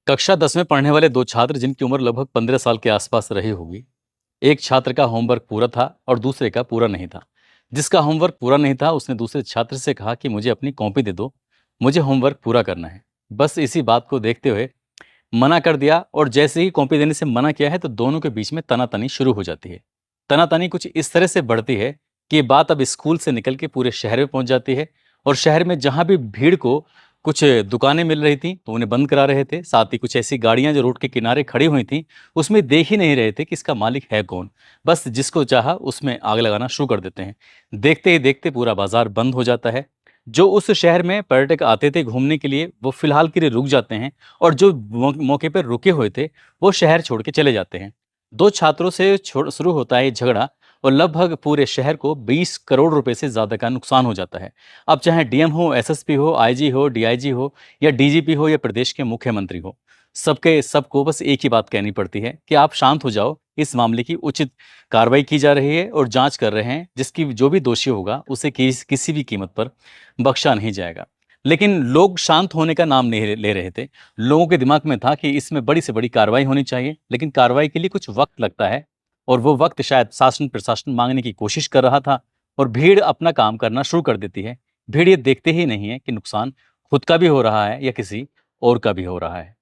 कक्षा 10 में पढ़ने वाले दो छात्र जिनकी उम्र लगभग 15 साल के आसपास रही होगी। एक छात्र का होमवर्क पूरा था और दूसरे का पूरा नहीं था। जिसका होमवर्क पूरा नहीं था उसने दूसरे छात्र से कहा कि मुझे अपनी कॉपी दे दो, मुझे होमवर्क पूरा करना है। बस इसी बात को देखते हुए मना कर दिया और जैसे ही कॉपी देने से मना किया है तो दोनों के बीच में तनातनी शुरू हो जाती है। तनातनी कुछ इस तरह से बढ़ती है कि ये बात अब स्कूल से निकल के पूरे शहर में पहुंच जाती है और शहर में जहां भी भीड़ को कुछ दुकानें मिल रही थी तो उन्हें बंद करा रहे थे। साथ ही कुछ ऐसी गाड़ियां जो रोड के किनारे खड़ी हुई थी उसमें देख ही नहीं रहे थे कि इसका मालिक है कौन। बस जिसको चाहा उसमें आग लगाना शुरू कर देते हैं। देखते ही देखते पूरा बाजार बंद हो जाता है। जो उस शहर में पर्यटक आते थे घूमने के लिए वो फिलहाल के लिए रुक जाते हैं और जो मौके पर रुके हुए थे वो शहर छोड़ के चले जाते हैं। दो छात्रों से शुरू होता है ये झगड़ा और लगभग पूरे शहर को 20 करोड़ रुपए से ज्यादा का नुकसान हो जाता है। अब चाहे डीएम हो, एसएसपी हो, आईजी हो, डीआईजी हो या डीजीपी हो या प्रदेश के मुख्यमंत्री हो, सबके सबको बस एक ही बात कहनी पड़ती है कि आप शांत हो जाओ। इस मामले की उचित कार्रवाई की जा रही है और जांच कर रहे हैं। जिसकी जो भी दोषी होगा उसे किसी भी कीमत पर बख्शा नहीं जाएगा। लेकिन लोग शांत होने का नाम नहीं ले रहे थे। लोगों के दिमाग में था कि इसमें बड़ी से बड़ी कार्रवाई होनी चाहिए, लेकिन कार्रवाई के लिए कुछ वक्त लगता है और वो वक्त शायद शासन प्रशासन मांगने की कोशिश कर रहा था और भीड़ अपना काम करना शुरू कर देती है। भीड़ ये देखते ही नहीं है कि नुकसान खुद का भी हो रहा है या किसी और का भी हो रहा है।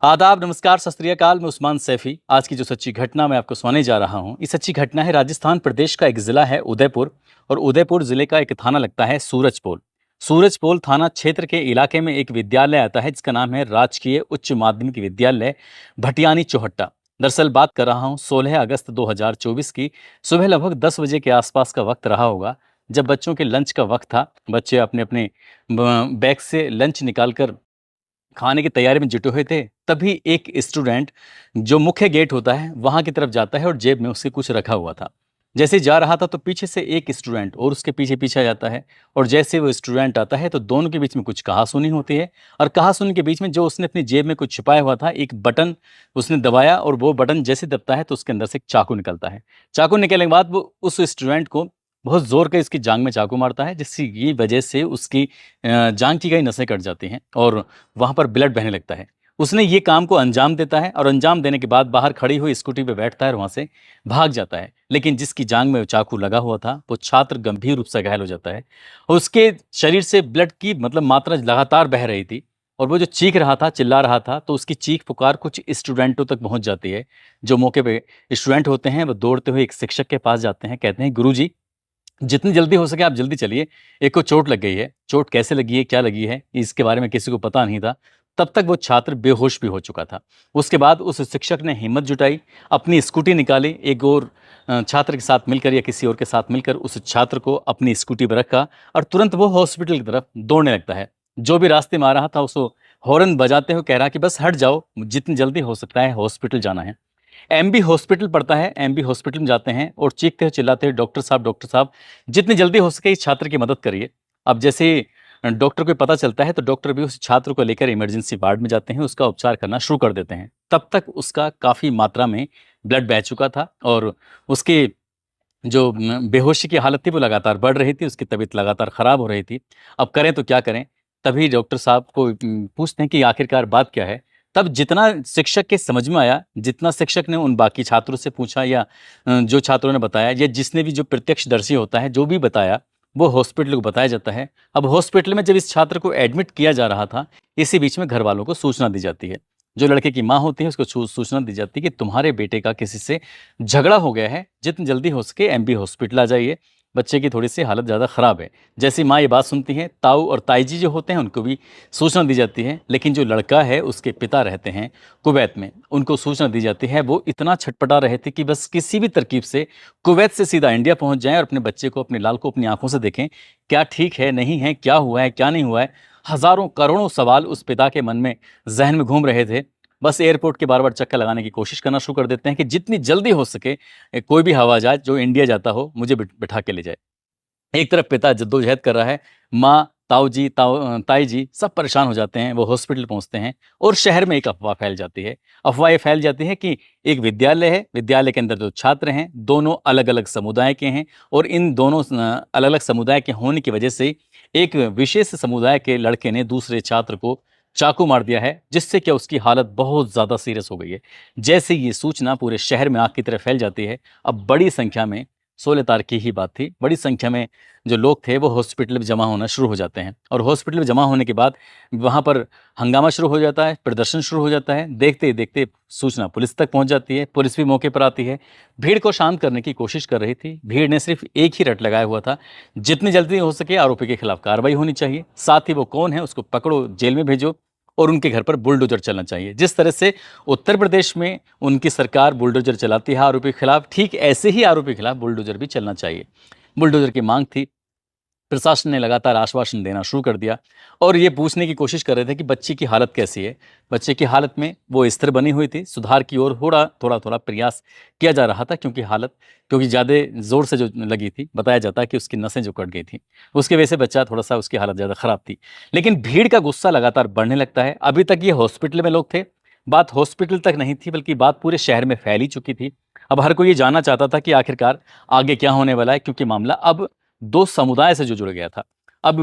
आदाब, नमस्कार, सत श्री अकाल। मैं उस्मान सैफी। आज की जो सच्ची घटना मैं आपको सुनाने जा रहा हूँ, ये सच्ची घटना है राजस्थान प्रदेश का एक जिला है उदयपुर और उदयपुर जिले का एक थाना लगता है सूरजपोल। सूरजपोल थाना क्षेत्र के इलाके में एक विद्यालय आता है जिसका नाम है राजकीय उच्च माध्यमिक विद्यालय भटियानी चौहट्टा। दरअसल बात कर रहा हूँ 16 अगस्त 2024 की सुबह लगभग 10 बजे के आसपास का वक्त रहा होगा, जब बच्चों के लंच का वक्त था। बच्चे अपने अपने बैग से लंच निकालकर खाने की तैयारी में जुटे हुए थे। तभी एक स्टूडेंट जो मुख्य गेट होता है वहां की तरफ जाता है और जेब में उसके कुछ रखा हुआ था। जैसे ही जा रहा था तो पीछे से एक स्टूडेंट और उसके पीछे पीछे आ जाता है और जैसे वो स्टूडेंट आता है तो दोनों के बीच में कुछ कहासुनी होती है। और कहासुनी के बीच में जो उसने अपनी जेब में कुछ छिपाया हुआ था एक बटन उसने दबाया और वो बटन जैसे दबता है तो उसके अंदर से एक चाकू निकलता है। चाकू निकलने के बाद वो उस स्टूडेंट को बहुत जोर के इसकी जांग में चाकू मारता है, जिसकी वजह से उसकी जांग की कई नसें कट जाती हैं और वहां पर ब्लड बहने लगता है। उसने ये काम को अंजाम देता है और अंजाम देने के बाद बाहर खड़ी हुई स्कूटी पे बैठता है और वहां से भाग जाता है। लेकिन जिसकी जांग में चाकू लगा हुआ था वो छात्र गंभीर रूप से घायल हो जाता है और उसके शरीर से ब्लड की मात्रा लगातार बह रही थी और वो जो चीख रहा था, चिल्ला रहा था, तो उसकी चीख पुकार कुछ स्टूडेंटों तक पहुंच जाती है। जो मौके पे स्टूडेंट होते हैं वो दौड़ते हुए एक शिक्षक के पास जाते हैं, कहते हैं गुरुजी जितनी जल्दी हो सके आप जल्दी चलिए, एक को चोट लग गई है। चोट कैसे लगी है, क्या लगी है, इसके बारे में किसी को पता नहीं था। तब तक वो छात्र बेहोश भी हो चुका था। उसके बाद उस शिक्षक ने हिम्मत जुटाई, अपनी स्कूटी निकाली, एक और छात्र के साथ मिलकर या किसी और के साथ मिलकर उस छात्र को अपनी स्कूटी पर रखा और तुरंत वो हॉस्पिटल की तरफ दौड़ने लगता है। जो भी रास्ते में आ रहा था उसको हॉर्न बजाते हुए कह रहा कि बस हट जाओ, जितनी जल्दी हो सकता है हॉस्पिटल जाना है। एमबी हॉस्पिटल पड़ता है। एमबी हॉस्पिटल में जाते हैं और चीखते हुए चिल्लाते हुए डॉक्टर साहब जितनी जल्दी हो सके इस छात्र की मदद करिए। अब जैसे डॉक्टर को पता चलता है तो डॉक्टर भी उस छात्र को लेकर इमरजेंसी वार्ड में जाते हैं, उसका उपचार करना शुरू कर देते हैं। तब तक उसका काफी मात्रा में ब्लड बह चुका था और उसके जो बेहोशी की हालत थी वो लगातार बढ़ रही थी, उसकी तबीयत लगातार खराब हो रही थी। अब करें तो क्या करें। तभी डॉक्टर साहब को पूछते हैं कि आखिरकार बात क्या है। तब जितना शिक्षक के समझ में आया, जितना शिक्षक ने उन बाकी छात्रों से पूछा या जो छात्रों ने बताया या जिसने भी जो प्रत्यक्षदर्शी होता है जो भी बताया वो हॉस्पिटल को बताया जाता है। अब हॉस्पिटल में जब इस छात्र को एडमिट किया जा रहा था इसी बीच में घर वालों को सूचना दी जाती है। जो लड़के की माँ होती है उसको सूचना दी जाती है कि तुम्हारे बेटे का किसी से झगड़ा हो गया है, जितनी जल्दी हो सके एमबी हॉस्पिटल आ जाइए, बच्चे की थोड़ी सी हालत ज़्यादा ख़राब है। जैसी माँ ये बात सुनती है, ताऊ और ताई जी जो होते हैं उनको भी सूचना दी जाती है। लेकिन जो लड़का है उसके पिता रहते हैं कुवैत में, उनको सूचना दी जाती है। वो इतना छटपटा रहे थे कि बस किसी भी तरकीब से कुवैत से सीधा इंडिया पहुंच जाएं और अपने बच्चे को, अपने लाल को अपनी आंखों से देखें, क्या ठीक है, नहीं है, क्या हुआ है, क्या नहीं हुआ है। हज़ारों करोड़ों सवाल उस पिता के मन में, जहन में घूम रहे थे। बस एयरपोर्ट के बार बार चक्कर लगाने की कोशिश करना शुरू कर देते हैं कि जितनी जल्दी हो सके कोई भी हवाई जहाज जो इंडिया जाता हो मुझे बिठा के ले जाए। एक तरफ पिता जद्दोजहद कर रहा है, माँ, ताऊ जी, ताई जी सब परेशान हो जाते हैं। वो हॉस्पिटल पहुंचते हैं और शहर में एक अफवाह फैल जाती है। अफवाह ये फैल जाती है कि एक विद्यालय है, विद्यालय के अंदर जो छात्र हैं दोनों अलग अलग समुदाय के हैं और इन दोनों अलग अलग समुदाय के होने की वजह से एक विशेष समुदाय के लड़के ने दूसरे छात्र को चाकू मार दिया है, जिससे क्या उसकी हालत बहुत ज़्यादा सीरियस हो गई है। जैसे ये सूचना पूरे शहर में आग की तरह फैल जाती है, अब बड़ी संख्या में 16 तारीख की ही बात थी, बड़ी संख्या में जो लोग थे वो हॉस्पिटल में जमा होना शुरू हो जाते हैं और हॉस्पिटल में जमा होने के बाद वहाँ पर हंगामा शुरू हो जाता है, प्रदर्शन शुरू हो जाता है। देखते ही देखते सूचना पुलिस तक पहुँच जाती है, पुलिस भी मौके पर आती है। भीड़ को शांत करने की कोशिश कर रही थी। भीड़ ने सिर्फ एक ही रट लगाया हुआ था, जितनी जल्दी हो सके आरोपी के खिलाफ कार्रवाई होनी चाहिए, साथ ही वो कौन है उसको पकड़ो, जेल में भेजो और उनके घर पर बुलडोजर चलना चाहिए। जिस तरह से उत्तर प्रदेश में उनकी सरकार बुलडोजर चलाती है आरोपी के खिलाफ, ठीक ऐसे ही आरोपी के खिलाफ बुलडोजर भी चलना चाहिए। बुलडोजर की मांग थी। प्रशासन ने लगातार आश्वासन देना शुरू कर दिया और ये पूछने की कोशिश कर रहे थे कि बच्ची की हालत कैसी है। बच्चे की हालत में वो स्थिर बनी हुई थी, सुधार की ओर थोड़ा थोड़ा थोड़ा प्रयास किया जा रहा था, क्योंकि ज़्यादा ज़ोर से जो लगी थी, बताया जाता है कि उसकी नसें जो कट गई थी, उसकी वजह से बच्चा थोड़ा सा, उसकी हालत ज़्यादा ख़राब थी। लेकिन भीड़ का गुस्सा लगातार बढ़ने लगता है। अभी तक ये हॉस्पिटल में लोग थे, बात हॉस्पिटल तक नहीं थी बल्कि बात पूरे शहर में फैल ही चुकी थी। अब हर कोई ये जानना चाहता था कि आखिरकार आगे क्या होने वाला है, क्योंकि मामला अब दो समुदाय से जो जुड़ गया था। अब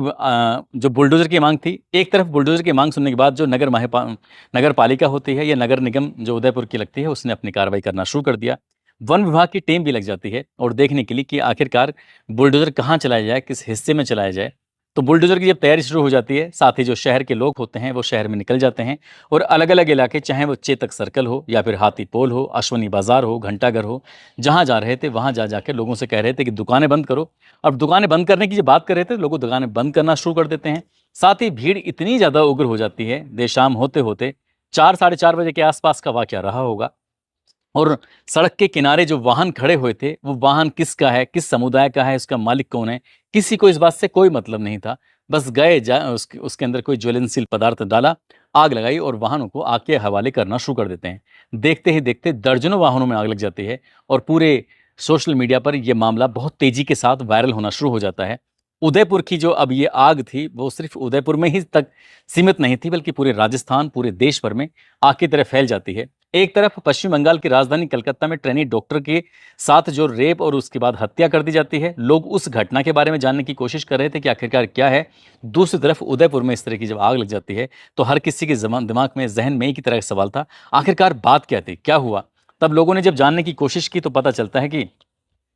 जो बुलडोजर की मांग थी, एक तरफ बुलडोजर की मांग सुनने के बाद जो नगर पालिका होती है या नगर निगम जो उदयपुर की लगती है, उसने अपनी कार्रवाई करना शुरू कर दिया। वन विभाग की टीम भी लग जाती है और देखने के लिए कि आखिरकार बुलडोजर कहाँ चलाया जाए, किस हिस्से में चलाया जाए। तो बुलडोजर की जब तैयारी शुरू हो जाती है, साथ ही जो शहर के लोग होते हैं वो शहर में निकल जाते हैं और अलग अलग इलाके, चाहे वो चेतक सर्कल हो या फिर हाथी पोल हो, अश्वनी बाजार हो, घंटाघर हो, जहाँ जा रहे थे वहाँ जा जाकर लोगों से कह रहे थे कि दुकानें बंद करो। अब दुकानें बंद करने की जो बात कर रहे थे, लोग दुकानें बंद करना शुरू कर देते हैं। साथ ही भीड़ इतनी ज़्यादा उग्र हो जाती है, देर शाम होते होते 4 साढ़े 4 बजे के आसपास का वाकया रहा होगा। और सड़क के किनारे जो वाहन खड़े हुए थे, वो वाहन किसका है, किस समुदाय का है, उसका मालिक कौन है, किसी को इस बात से कोई मतलब नहीं था। बस गए जा उसके अंदर कोई ज्वलनशील पदार्थ डाला, आग लगाई और वाहनों को आग के हवाले करना शुरू कर देते हैं। देखते ही देखते दर्जनों वाहनों में आग लग जाती है और पूरे सोशल मीडिया पर यह मामला बहुत तेजी के साथ वायरल होना शुरू हो जाता है। उदयपुर की जो अब ये आग थी, वो सिर्फ उदयपुर में ही तक सीमित नहीं थी, बल्कि पूरे राजस्थान, पूरे देश भर में आग की तरह फैल जाती है। एक तरफ पश्चिम बंगाल की राजधानी कलकत्ता में ट्रेनी डॉक्टर के साथ जो रेप और उसके बाद हत्या कर दी जाती है, लोग उस घटना के बारे में जानने की कोशिश कर रहे थे कि आखिरकार क्या है। दूसरी तरफ उदयपुर में इस तरह की जब आग लग जाती है, तो हर किसी के दिमाग में, जहन में एक ही तरह का सवाल था, आखिरकार बात क्या थी, क्या हुआ। तब लोगों ने जब जानने की कोशिश की तो पता चलता है कि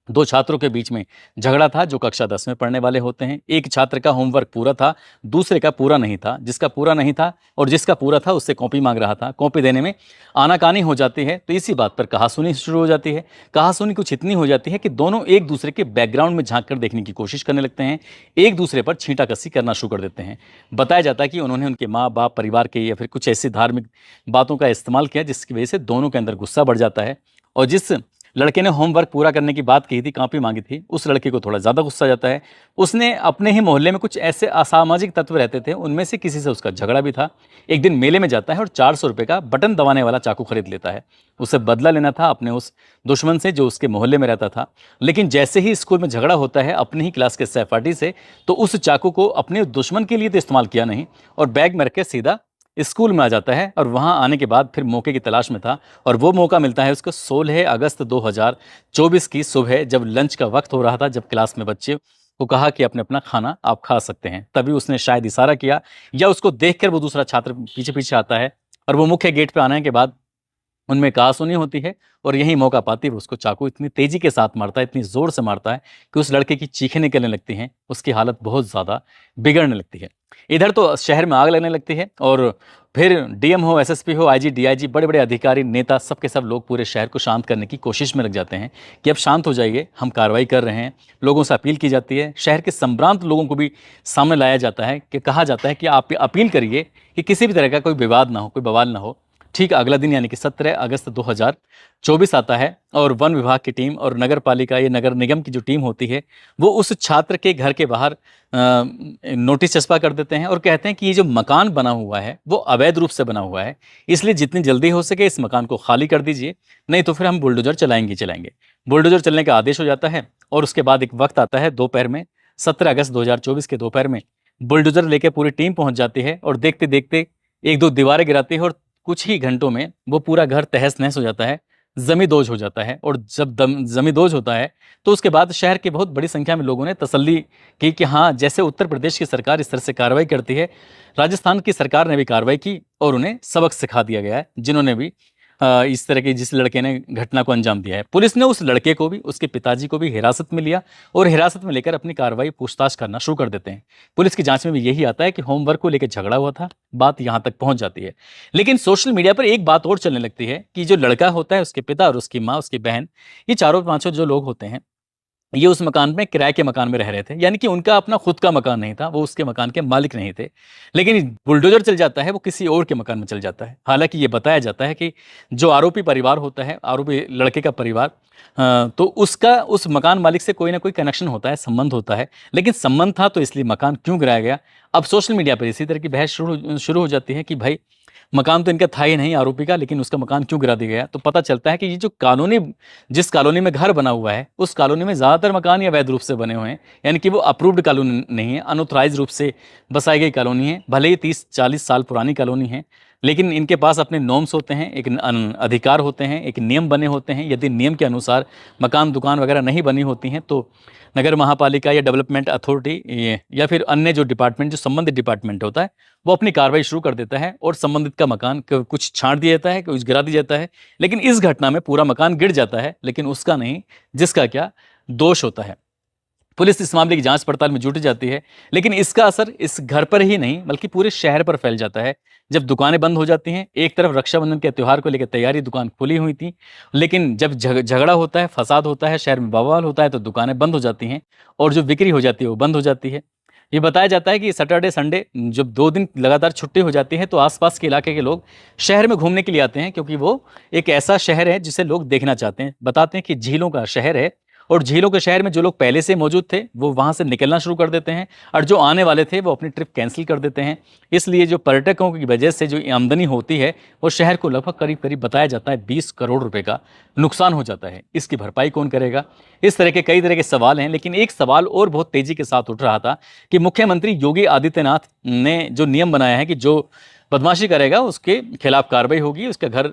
दो छात्रों के बीच में झगड़ा था जो कक्षा 10 में पढ़ने वाले होते हैं। एक छात्र का होमवर्क पूरा था, दूसरे का पूरा नहीं था। जिसका पूरा नहीं था और जिसका पूरा था उससे कॉपी मांग रहा था। कॉपी देने में आनाकानी हो जाती है, तो इसी बात पर कहासुनी शुरू हो जाती है। कहासुनी कुछ इतनी हो जाती है कि दोनों एक दूसरे के बैकग्राउंड में झांक कर देखने की कोशिश करने लगते हैं, एक दूसरे पर छींटाकसी करना शुरू कर देते हैं। बताया जाता है कि उन्होंने उनके माँ बाप, परिवार के या फिर कुछ ऐसी धार्मिक बातों का इस्तेमाल किया जिसकी वजह से दोनों के अंदर गुस्सा बढ़ जाता है। और जिस लड़के ने होमवर्क पूरा करने की बात कही थी, कॉपी मांगी थी, उस लड़के को थोड़ा ज़्यादा गुस्सा आ जाता है। उसने अपने ही मोहल्ले में कुछ ऐसे असामाजिक तत्व रहते थे, उनमें से किसी से उसका झगड़ा भी था। एक दिन मेले में जाता है और 400 रुपये का बटन दबाने वाला चाकू खरीद लेता है। उसे बदला लेना था अपने उस दुश्मन से जो उसके मोहल्ले में रहता था। लेकिन जैसे ही स्कूल में झगड़ा होता है अपनी ही क्लास के सहपाठी से, तो उस चाकू को अपने दुश्मन के लिए तो इस्तेमाल किया नहीं और बैग में रख के सीधा स्कूल में आ जाता है। और वहां आने के बाद फिर मौके की तलाश में था और वो मौका मिलता है उसको 16 अगस्त 2024 की सुबह, जब लंच का वक्त हो रहा था, जब क्लास में बच्चे को कहा कि अपने अपना खाना आप खा सकते हैं। तभी उसने शायद इशारा किया या उसको देखकर वो दूसरा छात्र पीछे पीछे आता है और वो मुख्य गेट पे आने के बाद उनमें कहासुनी होती है और यही मौका पाती है वो उसको चाकू इतनी तेजी के साथ मारता है, इतनी जोर से मारता है कि उस लड़के की चीखें निकलने लगती हैं, उसकी हालत बहुत ज़्यादा बिगड़ने लगती है। इधर तो शहर में आग लगने लगती है और फिर डीएम हो, एसएसपी हो, आईजी, डीआईजी, बड़े बड़े अधिकारी, नेता, सब के सब लोग पूरे शहर को शांत करने की कोशिश में लग जाते हैं कि अब शांत हो जाइए, हम कार्रवाई कर रहे हैं। लोगों से अपील की जाती है, शहर के संभ्रांत लोगों को भी सामने लाया जाता है कि कहा जाता है कि आप अपील करिए कि किसी भी तरह का कोई विवाद ना हो, कोई बवाल ना हो। ठीक अगला दिन यानी कि 17 अगस्त 2024 आता है और वन विभाग की टीम और नगर पालिका, ये नगर निगम की जो टीम होती है, वो उस छात्र के घर के बाहर नोटिस चस्पा कर देते हैं और कहते हैं कि ये जो मकान बना हुआ है वो अवैध रूप से बना हुआ है, इसलिए जितनी जल्दी हो सके इस मकान को खाली कर दीजिए, नहीं तो फिर हम बुलडोजर चलाएंगे। बुलडोजर चलने का आदेश हो जाता है और उसके बाद एक वक्त आता है दोपहर में, 17 अगस्त 2024 के दोपहर में बुलडोजर लेके पूरी टीम पहुंच जाती है और देखते देखते एक दो दीवारें गिराती है और कुछ ही घंटों में वो पूरा घर तहस नहस हो जाता है। जमींदोज हो जाता है। और जब जमींदोज होता है तो उसके बाद शहर की बहुत बड़ी संख्या में लोगों ने तसल्ली की कि हाँ, जैसे उत्तर प्रदेश की सरकार इस तरह से कार्रवाई करती है, राजस्थान की सरकार ने भी कार्रवाई की और उन्हें सबक सिखा दिया गया है, जिन्होंने भी इस तरह की, जिस लड़के ने घटना को अंजाम दिया है। पुलिस ने उस लड़के को भी, उसके पिताजी को भी हिरासत में लिया और हिरासत में लेकर अपनी कार्रवाई पूछताछ करना शुरू कर देते हैं। पुलिस की जांच में भी यही आता है कि होमवर्क को लेकर झगड़ा हुआ था, बात यहां तक पहुंच जाती है। लेकिन सोशल मीडिया पर एक बात और चलने लगती है कि जो लड़का होता है, उसके पिता और उसकी माँ, उसकी बहन, ये चारों पांचों जो लोग होते हैं, ये उस मकान में, किराए के मकान में रह रहे थे, यानी कि उनका अपना खुद का मकान नहीं था, वो उसके मकान के मालिक नहीं थे। लेकिन बुलडोजर चल जाता है, वो किसी और के मकान में चल जाता है। हालांकि ये बताया जाता है कि जो आरोपी परिवार होता है, आरोपी लड़के का परिवार, तो उसका उस मकान मालिक से कोई ना कोई कनेक्शन होता है, संबंध होता है। लेकिन संबंध था तो इसलिए मकान क्यों गिराया गया? अब सोशल मीडिया पर इसी तरह की बहस शुरू हो जाती है कि भाई, मकान तो इनका था ही नहीं आरोपी का, लेकिन उसका मकान क्यों गिरा दिया गया? तो पता चलता है कि ये जो कानूनी, जिस कॉलोनी में घर बना हुआ है, उस कॉलोनी में ज़्यादातर मकान या अवैध रूप से बने हुए हैं, यानी कि वो अप्रूव्ड कॉलोनी नहीं है, अनऑथराइज रूप से बसाई गई कॉलोनी है। भले ही 30-40 साल पुरानी कॉलोनी है, लेकिन इनके पास अपने नॉर्म्स होते हैं, एक अधिकार होते हैं, एक नियम बने होते हैं। यदि नियम के अनुसार मकान दुकान वगैरह नहीं बनी होती हैं तो नगर महापालिका या डेवलपमेंट अथॉरिटी या फिर अन्य जो डिपार्टमेंट, जो संबंधित डिपार्टमेंट होता है, वो अपनी कार्रवाई शुरू कर देता है और संबंधित का मकान कुछ छांट दिया जाता है, कुछ गिरा दिया जाता है। लेकिन इस घटना में पूरा मकान गिर जाता है, लेकिन उसका नहीं, जिसका क्या दोष होता है। पुलिस इस मामले की जांच पड़ताल में जुट जाती है, लेकिन इसका असर इस घर पर ही नहीं बल्कि पूरे शहर पर फैल जाता है। जब दुकानें बंद हो जाती हैं, एक तरफ रक्षाबंधन के त्यौहार को लेकर तैयारी, दुकान खुली हुई थी, लेकिन जब झगड़ा होता है, फसाद होता है, शहर में बवाल होता है, तो दुकानें बंद हो जाती हैं और जो बिक्री हो जाती है वो बंद हो जाती है। ये बताया जाता है कि सैटरडे संडे जब 2 दिन लगातार छुट्टी हो जाती है तो आसपास के इलाके के लोग शहर में घूमने के लिए आते हैं, क्योंकि वो एक ऐसा शहर है जिसे लोग देखना चाहते हैं। बताते हैं कि झीलों का शहर है और झीलों के शहर में जो लोग पहले से मौजूद थे वो वहां से निकलना शुरू कर देते हैं और जो आने वाले थे वो अपनी ट्रिप कैंसिल कर देते हैं। इसलिए जो पर्यटकों की वजह से जो आमदनी होती है वो शहर को लगभग करीब करीब बताया जाता है 20 करोड़ रुपए का नुकसान हो जाता है। इसकी भरपाई कौन करेगा? इस तरह के कई तरह के सवाल हैं, लेकिन एक सवाल और बहुत तेजी के साथ उठ रहा था कि मुख्यमंत्री योगी आदित्यनाथ ने जो नियम बनाया है कि जो बदमाशी करेगा उसके खिलाफ कार्रवाई होगी, उसका घर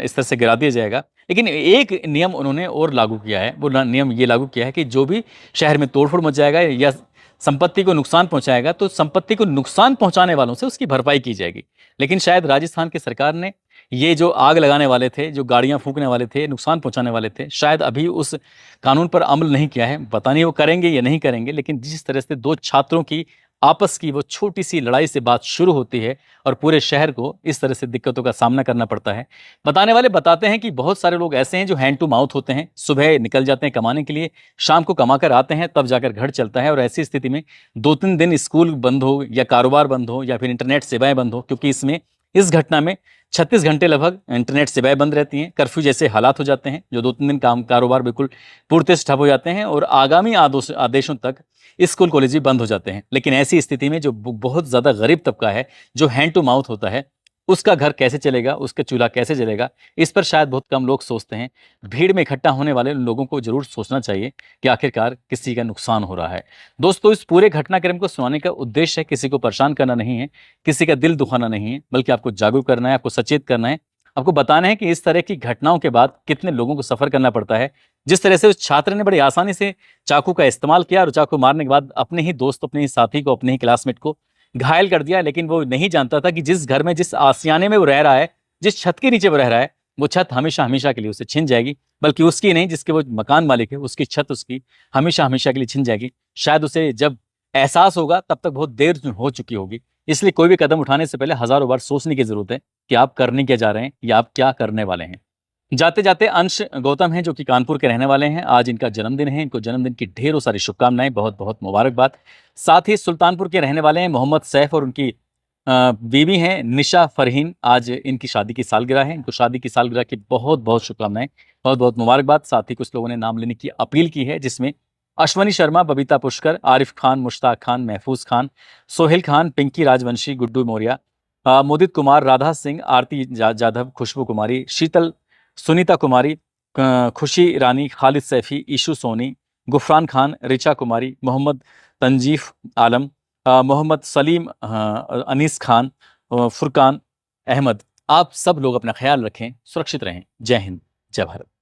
इस तरह से गिरा दिया जाएगा। लेकिन एक नियम उन्होंने और लागू किया है, वो नियम ये लागू किया है कि जो भी शहर में तोड़फोड़ मचाएगा या संपत्ति को नुकसान पहुंचाएगा तो संपत्ति को नुकसान पहुंचाने वालों से उसकी भरपाई की जाएगी। लेकिन शायद राजस्थान की सरकार ने ये जो आग लगाने वाले थे, जो गाड़ियां फूंकने वाले थे, नुकसान पहुंचाने वाले थे, शायद अभी उस कानून पर अमल नहीं किया है। पता नहीं वो करेंगे या नहीं करेंगे। लेकिन जिस तरह से दो छात्रों की आपस की वो छोटी सी लड़ाई से बात शुरू होती है और पूरे शहर को इस तरह से दिक्कतों का सामना करना पड़ता है। बताने वाले बताते हैं कि बहुत सारे लोग ऐसे हैं जो हैंड टू माउथ होते हैं, सुबह निकल जाते हैं कमाने के लिए, शाम को कमा कर आते हैं, तब जाकर घर चलता है। और ऐसी स्थिति में 2-3 दिन स्कूल बंद हो या कारोबार बंद हो या फिर इंटरनेट सेवाएं बंद हो, क्योंकि इस घटना में 36 घंटे लगभग इंटरनेट सेवाएं बंद रहती हैं, कर्फ्यू जैसे हालात हो जाते हैं, जो 2-3 दिन कारोबार बिल्कुल पूर्णतः ठप हो जाते हैं और आगामी आदेशों तक स्कूल कॉलेज भी बंद हो जाते हैं। लेकिन ऐसी स्थिति में जो बहुत ज़्यादा गरीब तबका है, जो हैंड टू माउथ होता है, उसका घर कैसे चलेगा, उसका चूल्हा कैसे जलेगा, इस पर शायद बहुत कम लोग सोचते हैं। भीड़ में इकट्ठा होने वाले लोगों को जरूर सोचना चाहिए कि आखिरकार किसी का नुकसान हो रहा है। दोस्तों, इस पूरे घटनाक्रम को सुनाने का उद्देश्य है किसी को परेशान करना नहीं है, किसी का दिल दुखाना नहीं है, बल्कि आपको जागरूक करना है, आपको सचेत करना है, आपको बताना है कि इस तरह की घटनाओं के बाद कितने लोगों को सफर करना पड़ता है। जिस तरह से उस छात्र ने बड़ी आसानी से चाकू का इस्तेमाल किया और चाकू मारने के बाद अपने ही दोस्त, अपने ही साथी को, अपने ही क्लासमेट को घायल कर दिया, लेकिन वो नहीं जानता था कि जिस घर में, जिस आसियाने में वो रह रहा है, जिस छत के नीचे वो रह रहा है, वो छत हमेशा हमेशा के लिए उसे छिन जाएगी। बल्कि उसकी नहीं, जिसके वो मकान मालिक है, उसकी छत उसकी हमेशा हमेशा के लिए छिन जाएगी। शायद उसे जब एहसास होगा तब तक बहुत देर हो चुकी होगी। इसलिए कोई भी कदम उठाने से पहले हजारों बार सोचने की जरूरत है कि आप करने क्या जा रहे हैं या आप क्या करने वाले हैं। जाते जाते अंश गौतम हैं, जो कि कानपुर के रहने वाले हैं। आज इनका जन्मदिन है, इनको जन्मदिन की ढेरों सारी शुभकामनाएं, बहुत बहुत मुबारकबाद। साथ ही सुल्तानपुर के रहने वाले हैं मोहम्मद सैफ और उनकी बीवी हैं निशा फरहीन। आज इनकी शादी की सालगिरह है, इनको शादी की सालगिरह की बहुत बहुत शुभकामनाएं, बहुत बहुत मुबारकबाद। साथ ही कुछ लोगों ने नाम लेने की अपील की है, जिसमें अश्वनी शर्मा, बबीता पुष्कर, आरिफ खान, मुश्ताक खान, महफूज खान, सोहेल खान, पिंकी राजवंशी, गुड्डू मौर्य, मुदित कुमार, राधा सिंह, आरती जाधव, खुशबू कुमारी, शीतल, सुनीता कुमारी, खुशी रानी, खालिद सैफी, ईशू सोनी, गुफरान खान, रिचा कुमारी, मोहम्मद तंजीफ आलम, मोहम्मद सलीम, अनीस खान, फुरकान अहमद। आप सब लोग अपना ख्याल रखें, सुरक्षित रहें। जय हिंद। जय भारत।